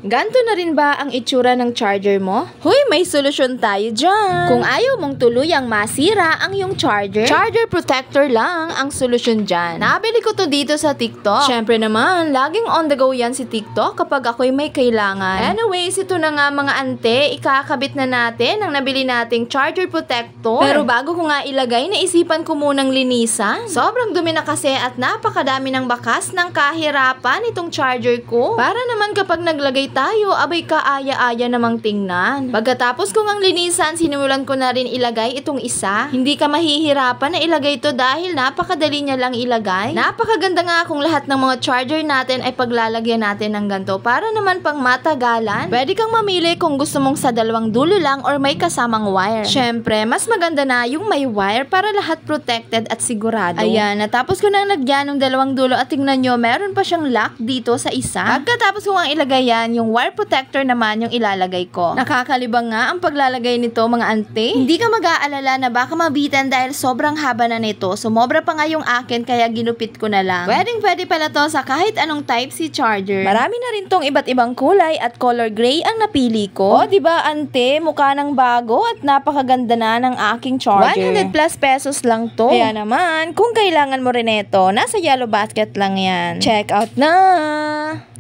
Ganto na rin ba ang itsura ng charger mo? Hoy, may solusyon tayo dyan. Kung ayaw mong tuluyang masira ang iyong charger protector lang ang solusyon dyan. Nabili ko to dito sa TikTok. Syempre naman, laging on the go yan si TikTok kapag ako'y may kailangan. Anyways, ito na nga mga ante, ikakabit na natin ang nabili nating charger protector. Pero bago ko nga ilagay, naisipan ko munang linisan. Sobrang dumi na kasi at napakadami ng bakas ng kahirapan itong charger ko. Para naman kapag naglagay tayo, abay kaaya-aya namang tingnan. Pagkatapos kong ang linisan, sinimulan ko na rin ilagay itong isa. Hindi ka mahihirapan na ilagay ito dahil napakadali niya lang ilagay. Napakaganda nga kung lahat ng mga charger natin ay paglalagyan natin ng ganito. Para naman pang matagalan, pwede kang mamili kung gusto mong sa dalawang dulo lang or may kasamang wire. Syempre, mas maganda na yung may wire para lahat protected at sigurado. Ayan, natapos ko nang lagyan ng dalawang dulo at tingnan nyo, meron pa siyang lock dito sa isa. Pagkatapos ko ang ilagay yan, yung wire protector naman yung ilalagay ko. Nakakalibang nga ang paglalagay nito mga ante. Hindi ka mag-aalala na baka mabitan dahil sobrang haba na nito. Sumobra pa nga yung akin kaya ginupit ko na lang. Pwede pala to sa kahit anong type C charger. Marami na rin tong iba't ibang kulay at color gray ang napili ko. O, diba ante, mukha ng bago at napakaganda na ng aking charger. 100 plus pesos lang to. Kaya naman, kung kailangan mo rin ito, nasa yellow basket lang yan. Check out na!